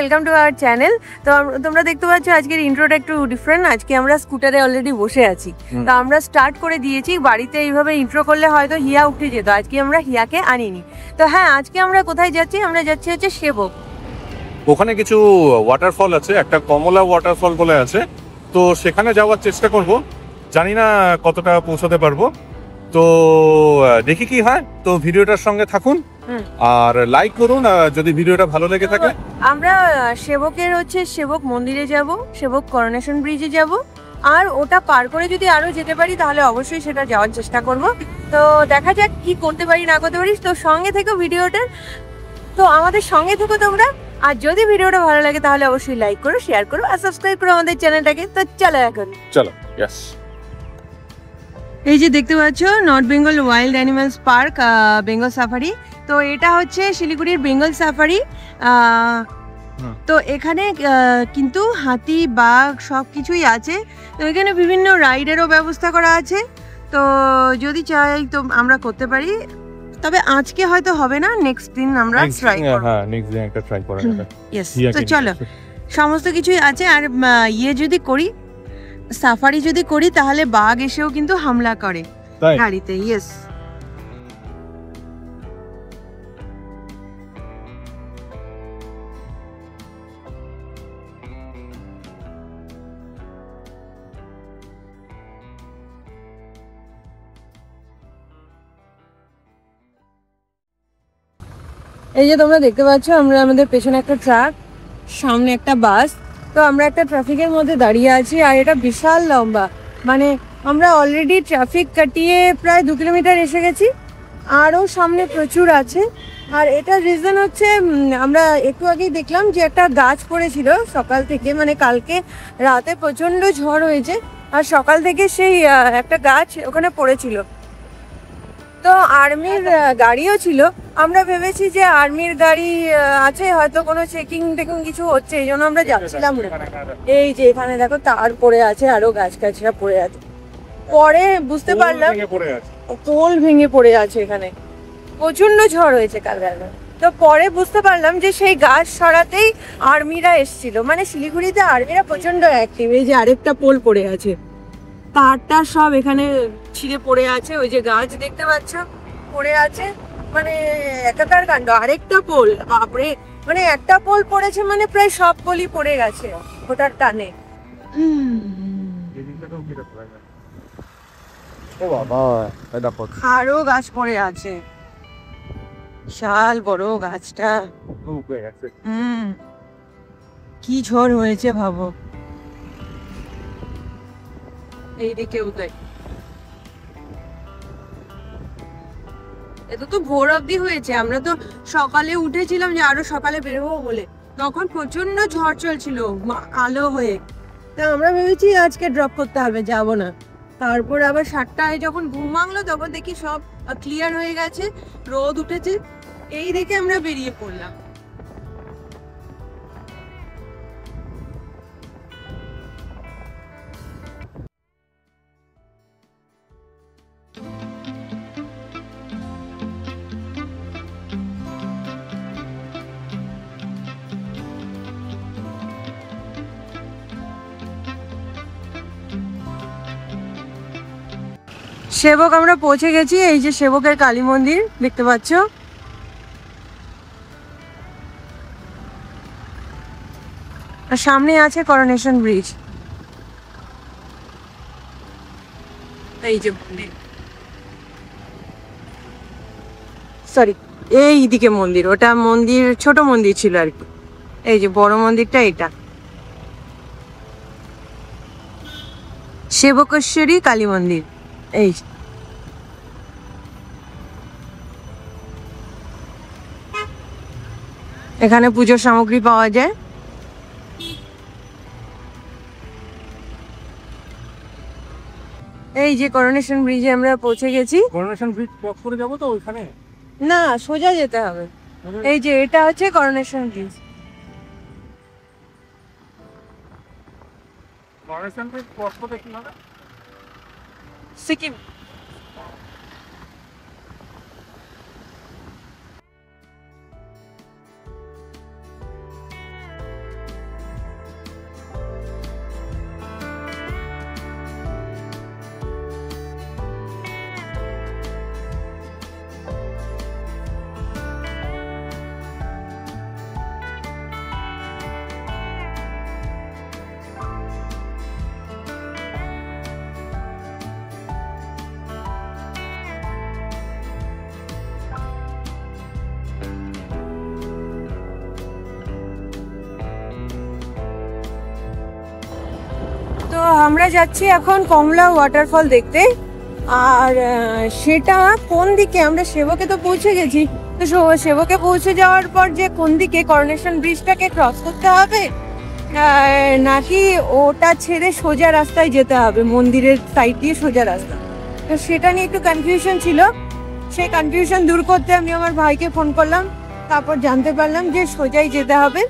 Welcome to our channel. তো তোমরা দেখতে পাচ্ছ আজকের ইন্ট্রোটা একটু ডিফারেন্ট। আজকে আমরা স্কুটারে অলরেডি বসে আছি, তো আমরা স্টার্ট করে দিয়েছি। বাড়িতে এইভাবে ইন্ট্রো করলে হয়তো হিয়া উঠে যেত, আজকে আমরা হিয়াকে আনিনি। তো হ্যাঁ, আজকে আমরা কোথায় যাচ্ছি? আমরা যাচ্ছি হচ্ছে সেবক। ওখানে কিছু ওয়াটারফল আছে, একটা কমলা ওয়াটারফল বলে আছে, তো সেখানে যাওয়ার চেষ্টা করব। জানি না কতটা পৌঁছাতে পারবো, তো দেখি কি হয়। তো ভিডিওটার সঙ্গে থাকুন আর লাইক করুন যদি ভিডিওটা ভালো লেগে থাকে। আমরা সেবকের হচ্ছে সেবক মন্দিরে যাব, সেবক করোনেশন ব্রিজে যাব, আর ওটা পার করে যদি আরো যেতে পারি তাহলে অবশ্যই সেটা যাওয়ার চেষ্টা করব। তো দেখা যাক কি করতে পারি না করতে পারি। তো সঙ্গে থেকো ভিডিওটা, তো আমাদের সঙ্গে থেকো তোমরা। আর যদি ভিডিওটা ভালো লাগে তাহলে অবশ্যই লাইক করো, শেয়ার করো আর সাবস্ক্রাইব করো আমাদের চ্যানেলটাকে। তো চলো এখন চলো। ইয়েস, এই যে দেখতে পাচ্ছ north Bengal wild animals park, Bengal safari. তো এটা হচ্ছে শিলিগুড়ির বেঙ্গল সাফারি। তো এখানে কিন্তু হাতি, বাঘ সব কিছুই আছে। তো এখানে বিভিন্ন রাইডেরও ব্যবস্থা করা আছে। তো যদি চাই তো আমরা করতে পারি, তবে আজকে হয়তো হবে না, নেক্সট দিন আমরা ট্রাই করব। হ্যাঁ, নেক্সট দিন একটা ট্রাই করা যাবে। ইয়েস, তো চলো, সমস্ত কিছুই আছে। আর যদি করি, সাফারি যদি করি তাহলে বাঘ এসেও কিন্তু হামলা করে গাড়িতে। ইয়েস, এই যে তোমরা দেখতে পাচ্ছ আমরা আমাদের পেছনে একটা ট্রাক, সামনে একটা বাস। তো আমরা একটা ট্রাফিকের মধ্যে দাঁড়িয়ে আছি, আর এটা বিশাল লম্বা। মানে আমরা অলরেডি ট্রাফিক কাটিয়ে প্রায় 2 কিলোমিটার এসে গেছি, আরও সামনে প্রচুর আছে। আর এটার রিজন হচ্ছে আমরা একটু আগেই দেখলাম যে একটা গাছ পড়েছিল সকাল থেকে, মানে কালকে রাতে প্রচণ্ড ঝড় হয়েছে, আর সকাল থেকে সেই একটা গাছ ওখানে পড়েছিল। তো আর্মির গাড়িও ছিল, আমরা ভেবেছি যে আর্মির গাড়ি আছে, হয়তো কোনো চেকিং টেকিং কিছু হচ্ছে, এই জন্য আমরা যাচ্ছিলাম। এই যে এখানে দেখো তার পড়ে আছে, আরো গাছ গাছরা পড়ে আছে। পরে বুঝতে পারলাম পোল ভেঙে পড়ে আছে, এখানে প্রচন্ড ঝড় হয়েছে কাল রাতে। তো পরে বুঝতে পারলাম যে সেই গাছ সরাতেই আর্মিরা এসছিল। মানে শিলিগুড়িতে আর্মিরা প্রচন্ড অ্যাক্টিভ। এই যে আরেকটা পোল পড়ে আছে, তারটা সব এখানে ছিঁড়ে পড়ে আছে, ওই যে গাছ দেখতে পাচ্ছ পড়ে আছে, মানে একাকার কাণ্ড। আরেকটা পোল, বাপরে, মানে একটা পোল পড়েছে মানে প্রায় সব পোলই পড়ে গেছে ওটার টানে। আরো গাছ পড়ে আছে, বিশাল বড় গাছটা। কি ঝড় হয়েছে ভাবো। এইদিকে উদয়, এটা তো ভোর অবধি হয়েছে। আমরা তো সকালে উঠেছিলাম যে আরো সকালে বেরোবো বলে, তখন প্রচন্ড ঝড় চলছিল কালো হয়ে। তা আমরা ভেবেছি আজকে ড্রপ করতে হবে, যাব না। তারপর আবার 7টায় যখন ঘুম ভাঙলো তখন দেখি সব ক্লিয়ার হয়ে গেছে, রোদ উঠেছে। এই দেখে আমরা বেরিয়ে পড়লাম। সেবক আমরা পৌঁছে গেছি। এই যে সেবকের কালী মন্দির দেখতে পাচ্ছ, আর সামনে আছে করোনেশন ব্রিজ। এই যে মন্দির, সরি এইদিকে মন্দির, ওটা মন্দির, ছোট মন্দির ছিল আর কি। এই যে বড় মন্দিরটা এটা, সেবকেশ্বরী কালী মন্দির। এই এখানে পুজোর সামগ্রী পাওয়া যায়। এই যে করোনেশন ব্রিজে আমরা পৌঁছে গেছি। করোনেশন ব্রিজ ক্রস করে যাব তো ওইখানে? না, সোজা যেতে হবে। এই যে এটা হচ্ছে coronation bridge. Coronation bridge cross করতে কি হবে? সিকিম। আমরা যাচ্ছি এখন কমলা ওয়াটারফল দেখতে। আর সেটা কোন দিকে, আমরা সেবকে তো পৌঁছে গেছি, তো সেবকে পৌঁছে যাওয়ার পর যে কোন দিকে করোনেশন ব্রিজটাকে ক্রস করতে হবে নাকি ওটা ছেড়ে সোজা রাস্তায় যেতে হবে, মন্দিরের সাইড দিয়ে সোজা রাস্তা, তো সেটা নিয়ে একটু কনফিউশন ছিল। সেই কনফিউশন দূর করতে আমি আমার ভাইকে ফোন করলাম, তারপর জানতে পারলাম যে সোজাই যেতে হবে।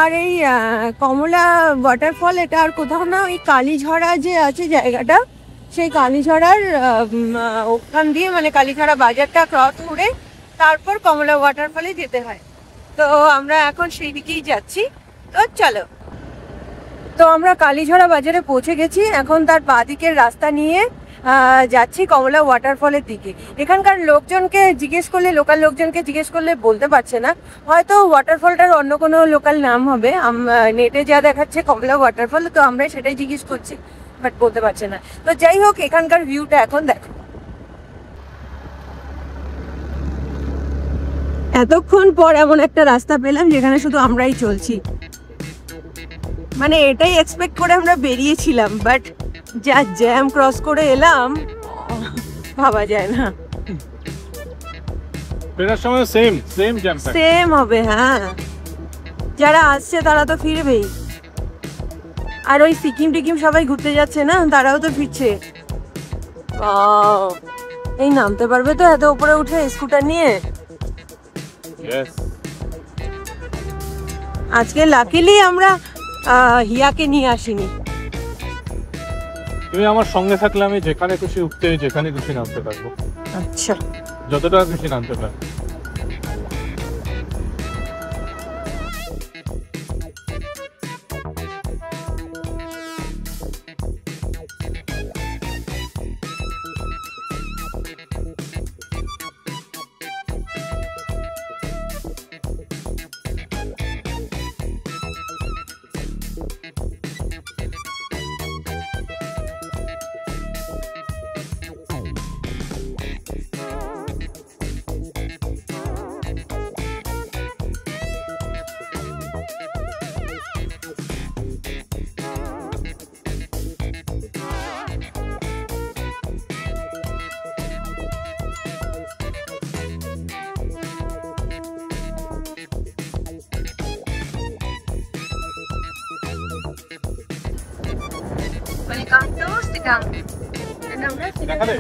আর এই কমলা ওয়াটারফল এটা আর কোথাও না, ওই কালীঝরা যে আছে জায়গাটা, সেই কালীঝরার ওখান দিয়ে মানে কালীঝরা বাজারটা ক্রস করে তারপর কমলা ওয়াটারফলে যেতে হয়। তো আমরা এখন সেই দিকেই যাচ্ছি, তো চলো। তো আমরা কালীঝরা বাজারে পৌঁছে গেছি, এখন তার বাঁ দিকের রাস্তা নিয়ে যাচ্ছি কমলা ওয়াটারফলের দিকে। এখানকার লোকজনকে জিজ্ঞেস করলে, লোকাল লোকজনকে জিজ্ঞেস করলে বলতে পারছে না, হয়তো ওয়াটারফলটার অন্য কোনো লোকাল নাম হবে, নেটে যা দেখাচ্ছে কমলা ওয়াটারফল, তো আমরা সেটাই জিজ্ঞেস করছি, বাট বলতে পারছে না। তো যাই হোক, এখানকার ভিউটা এখন দেখো। এতক্ষণ পর এমন একটা রাস্তা পেলাম যেখানে শুধু আমরাই চলছি, মানে এটাই এক্সপেক্ট করে আমরা বেরিয়েছিলাম, বাট যা জ্যাম ক্রস করে এলাম ভাবা যায় না। ফেরার সময় সেম জ্যাম সেম হবে, হ্যাঁ, যারা আসছে তারা তো ফিরবেই, আর ওই সিকিম টিকিম সবাই ঘুরতে যাচ্ছে না, তারাও তো ফিরছে। এই নামতে পারবে তো এত উপরে উঠে স্কুটার নিয়ে? আজকে লাকিলি আমরা হিয়াকে নিয়ে আসিনি। তুমি আমার সঙ্গে থাকলে আমি যেখানে খুশি উঠতে, যেখানে খুশি নামতে পারবো। আচ্ছা, যতটা খুশি নামতে পারবো।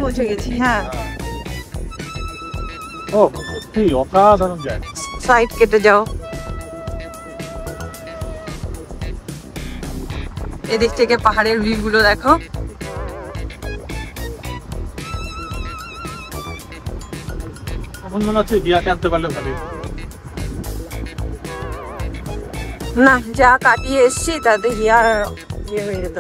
পৌঁছে গেছি, হ্যাঁ। ও সত্যি অসাধারণ জায়গা। সাইড কেটে যাও, এদিক থেকে পাহাড়ের ভিউ গুলো দেখো। এখন মনে হচ্ছে গিয়াকে আনতে পারলে ভালো। না, যা কাটিয়ে এসছি তাতে হিয়ার ইয়ে হয়ে যেত।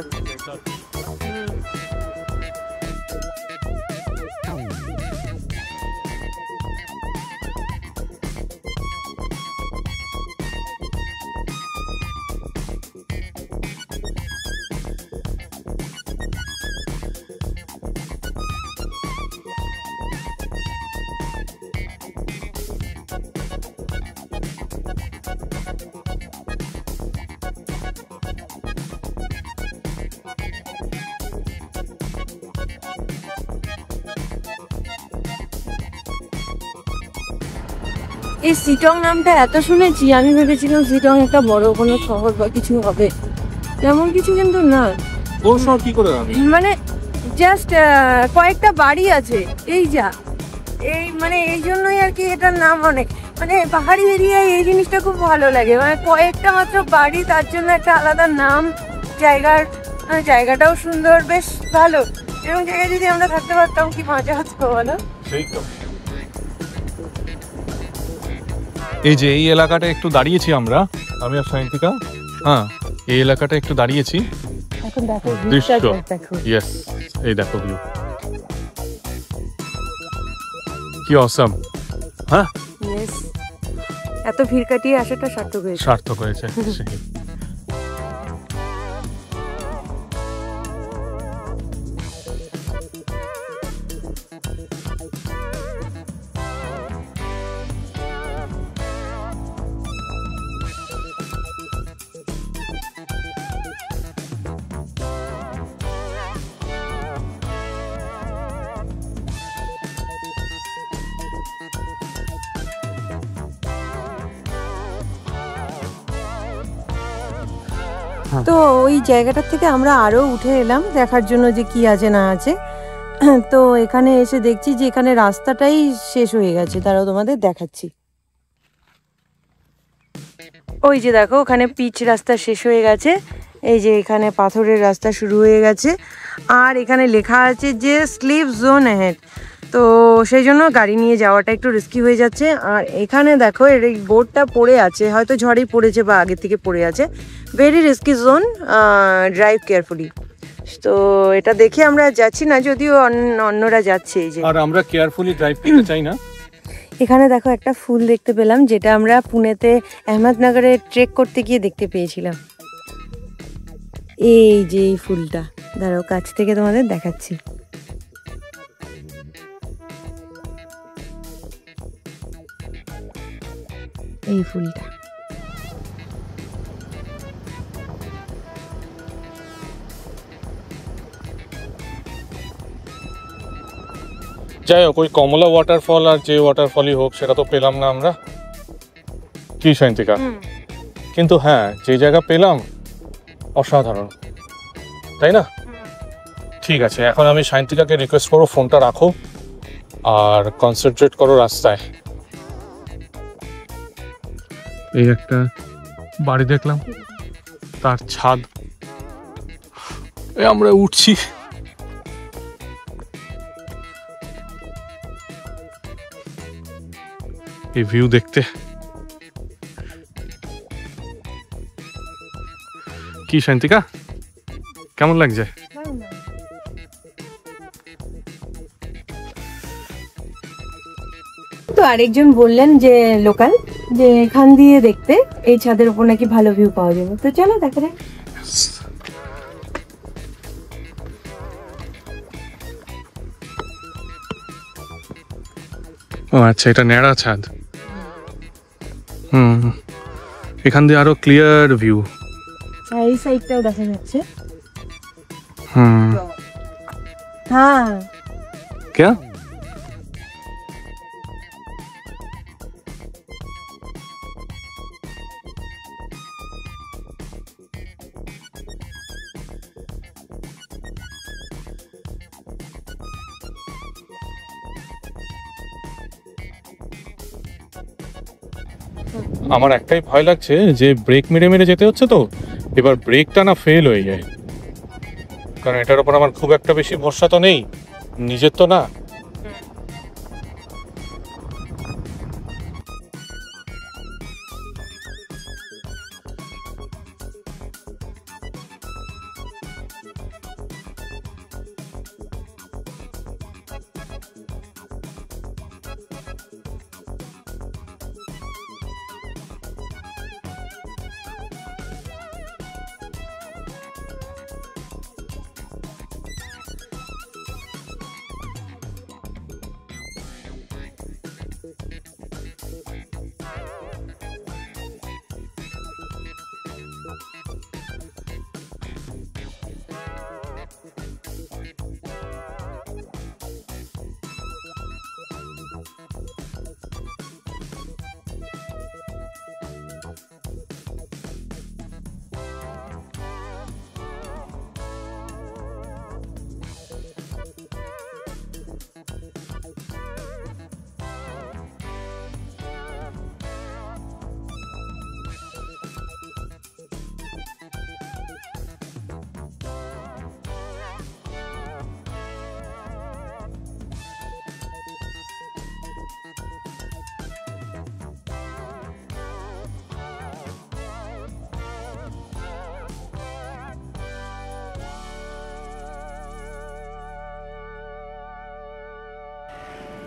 এই সিটং নামটা এত শুনেছি, আমি ভেবেছিলাম সিটং একটা বড় কোনো শহর বা কিছু হবে, তেমন কিছু কিন্তু না। কোন শহর কি করে মানে জাস্ট কয়েকটা বাড়ি আছে, এই যা, এই মানে এই জন্যই আর কি এটার নাম অনেক, মানে পাহাড়ি এরিয়ায় এই জিনিসটা খুব ভালো লাগে, মানে কয়েকটা মাত্র বাড়ি, তার জন্য একটা আলাদা নাম জায়গার, জায়গাটাও সুন্দর, বেশ ভালো। এরকম জায়গায় যদি আমরা থাকতে পারতাম কি মজা হতো বলো। সেই তো। এই যে এই এলাকাটা একটু দাঁড়িয়েছি আমরা, আমি আর সায়ন্তিকা, হ্যাঁ এই এলাকাটা একটু দাঁড়িয়েছি। এখন দেখো দৃশ্য, দেখো, ইয়েস, এই দেখো ভিউ, কি অসাম। হ্যাঁ, ইয়েস, এত ভিড় কাটিয়ে আসাটা সার্থক হয়েছে, সার্থক হয়েছে। তো ওই জায়গাটার থেকে আমরা আরো উঠে এলাম দেখার জন্য যে কি আছে না আছে। তো এখানে এসে দেখছি যে এখানে রাস্তাটাই শেষ হয়ে গেছে, তারাও তোমাদের দেখাচ্ছি। ওই যে দেখো ওখানে পিচ রাস্তা শেষ হয়ে গেছে, এই যে এখানে পাথরের রাস্তা শুরু হয়ে গেছে, আর এখানে লেখা আছে যে স্লিপ জোন অ্যাহেড। তো সেই জন্য গাড়ি নিয়ে যাওয়াটা একটু রিস্কি হয়ে যাচ্ছে। আর এখানে দেখো এর এই বোর্ডটা পড়ে আছে, হয়তো ঝড়েই পড়েছে বা আগে থেকে পড়ে আছে, very risky zone, drive carefully. তো এটা দেখে আমরা যাচ্ছি না, যদিও অন্যরা যাচ্ছে। এই যে আর আমরা কেয়ারফুলি ড্রাইভ করতে চাই না। এখানে দেখো একটা ফুল দেখতে পেলাম, যেটা আমরা পুনেতে আহমেদনগরে ট্রেক করতে গিয়ে দেখতে পেয়েছিলাম। এই যে এই ফুলটা, দাঁড়াও কাছ থেকে তোমাদের দেখাচ্ছি। এই ফুলটা যাই হোক, ওই কমলা ওয়াটারফল আর যে ওয়াটারফলই হোক সেটা তো পেলাম না আমরা, কি শান্তিকা। কিন্তু হ্যাঁ, যে জায়গা পেলাম অসাধারণ, তাই না? ঠিক আছে, এখন আমি শান্তিকাকে রিকোয়েস্ট করবো ফোনটা রাখো আর কনসেন্ট্রেট করো রাস্তায়। এই একটা বাড়ি দেখলাম, তার ছাদ, আমরা উঠছি। এই ভিউ দেখতে কি শান্তিকা, কেমন লাগছে? তো আরেকজন বললেন যে লোকাল, যে এখান দিয়ে দেখতে এই ছাদের উপর নাকি ভালো ভিউ পাওয়া যাবে। তো চলো দেখা যাক। ও আচ্ছা, এটা ন্যাড়া ছাদ। এখান দিয়ে আরো ক্লিয়ার ভিউ। এই সাইডটাও দেখা যাচ্ছে। হুম, হ্যাঁ क्या? আমার একটাই ভয় লাগছে যে ব্রেক মেরে মেরে যেতে হচ্ছে, তো এবার ব্রেকটা না ফেল হয়ে যায়, কারণ এটার উপর আমার খুব একটা বেশি ভরসা তো নেই, নিজের তো না।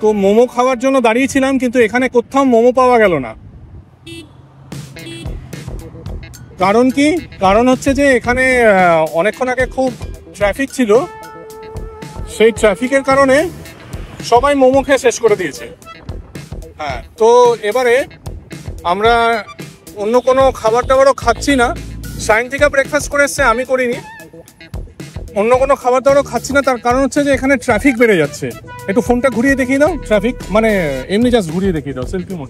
তো মোমো খাওয়ার জন্য দাঁড়িয়েছিলাম, কিন্তু এখানে কোথাও মোমো পাওয়া গেল না। কারণ কি? কারণ হচ্ছে যে এখানে অনেকক্ষণ আগে খুব ট্রাফিক ছিল, সেই ট্রাফিকের কারণে সবাই মোমো খেয়ে শেষ করে দিয়েছে। হ্যাঁ, তো এবারে আমরা অন্য কোনো খাবার দাবারও খাচ্ছি না। সায়েন্তিকা ব্রেকফাস্ট করে এসছে, আমি করিনি। অন্য কোনো খাবার দাবারও খাচ্ছি না, তার কারণ হচ্ছে যে এখানে ট্রাফিক বেড়ে যাচ্ছে। একটু ফোনটা ঘুরিয়ে দেখিয়ে দাও, ট্রাফিক মানে এমনি জাস্ট ঘুরিয়ে দেখিয়ে দাও সেলফি মোড।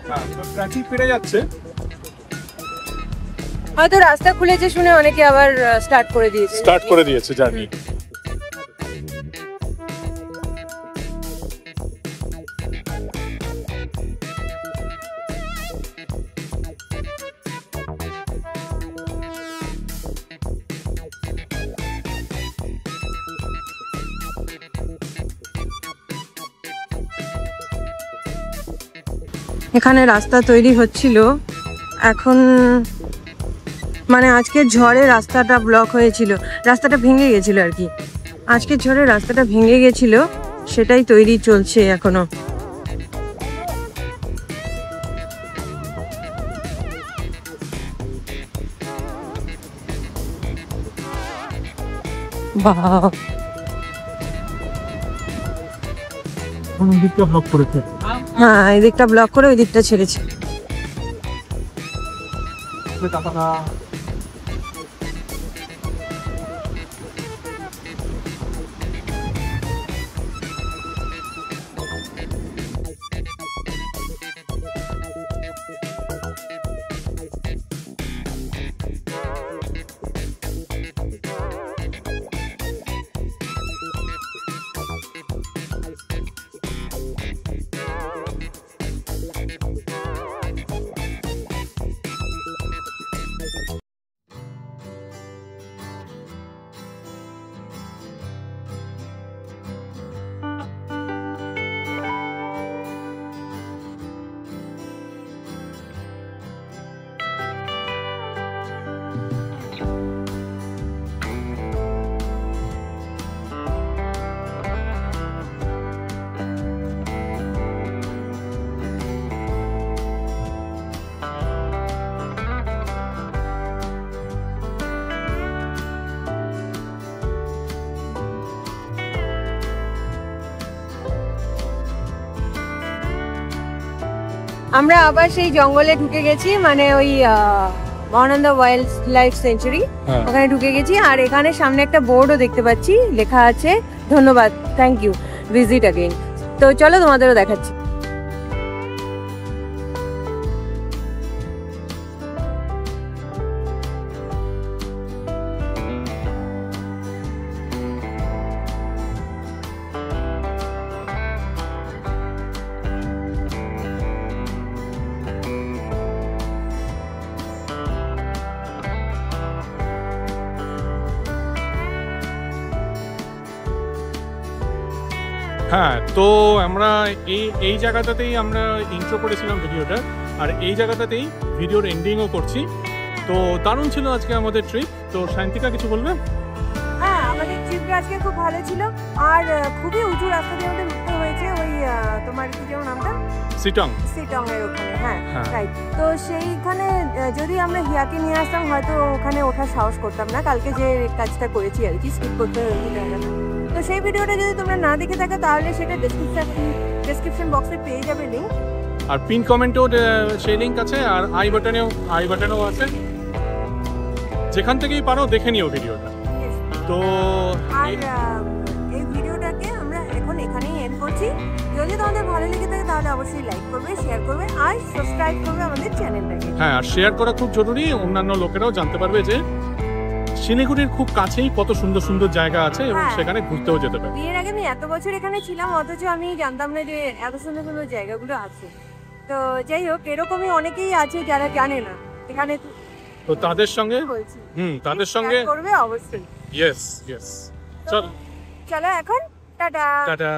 হ্যাঁ, ট্রাফিক বেড়ে যাচ্ছে। হয়তো রাস্তা খুলেছে শুনে অনেকে আবার স্টার্ট করে দিয়েছে জার্নি। এখানে রাস্তা তৈরি হচ্ছিল এখন, মানে আজকের ঝড়ে রাস্তাটা ব্লক হয়েছিল, রাস্তাটা ভেঙে গেছিল আর কি। আজকের ঝড়ে রাস্তাটা ভেঙে গেছিল, সেটাই তৈরি চলছে এখনো। বাহ, ব্লক করেছে। হ্যাঁ এই দিকটা ব্লক করে ওই দিকটা ছেড়েছে। আমরা আবার সেই জঙ্গলে ঢুকে গেছি, মানে ওই মহানন্দা ওয়াইল্ড লাইফ সেঞ্চুরি, ওখানে ঢুকে গেছি। আর এখানে সামনে একটা বোর্ডও দেখতে পাচ্ছি, লেখা আছে ধন্যবাদ, থ্যাংক ইউ, ভিজিট অ্যাগেইন। তো চলো তোমাদেরও দেখাচ্ছি। হ্যাঁ, তো আমরা এই জায়গাটাতেই আমরা ইন্ট্রো করেছিলাম ভিডিওটা, আর এই জায়গাটাতেই ভিডিওর এন্ডিংও করছি। তো দারুণ ছিল আজকে আমাদের ট্রিপ। তো শান্তিকা কিছু বলবে? হ্যাঁ, আমাদের ট্রিপটা আজকে খুব ভালো ছিল, আর খুবই উঁচু রাস্তা দিয়ে আমাদের উঠতে হয়েছে। ওই তোমার কি যেমন নামটা, সিটং এর ওখানে। হ্যাঁ হ্যাঁ। রাইট। তো সেইখানে যদি আমরা হিয়াকে নিয়ে আসতাম হয়তো ওখানে ওঠার সাহস করতাম না। কালকে যে কাজটা করেছি আর কি, স্কিপ করতে হয়েছে। তো সেই ভিডিওটা যদি তোমরা না দেখে থাকো তাহলে সেটা ডেসক্রিপশন বক্সে পেয়ে যাবে লিংক, আর পিন কমেন্টেও সেই লিংক আছে, আর আই বাটনেও আছে। যেখান থেকেই পারো দেখে নিও ভিডিওটা। তো আর এই ভিডিওটাকে আমরা এখন এখানেই এন্ড করছি। যদি তোমাদের ভালো লেগে থাকে তাহলে অবশ্যই লাইক করবে, শেয়ার করবে আর সাবস্ক্রাইব করবে আমাদের চ্যানেলটাকে। হ্যাঁ, আর শেয়ার করা খুব জরুরি, অন্যান্য লোকেরাও জানতে পারবে যে শিলিগুড়ির খুব কাছেই কত সুন্দর সুন্দর জায়গা আছে এবং হ্যাঁ। সেখানে ঘুরতেও যেতে পারে। বিয়ের আগে আমি এত বছর এখানে ছিলাম, অথচ আমি জানতাম না যে এত সুন্দর সুন্দর জায়গাগুলো আছে। তো যাই হোক, এরকমই অনেকেই আছে যারা জানে না এখানে। তো তাদের সঙ্গে বলছি তাদের সঙ্গে করবে অবশ্যই। ইয়েস চল চলো এখন টাটা। টাটা।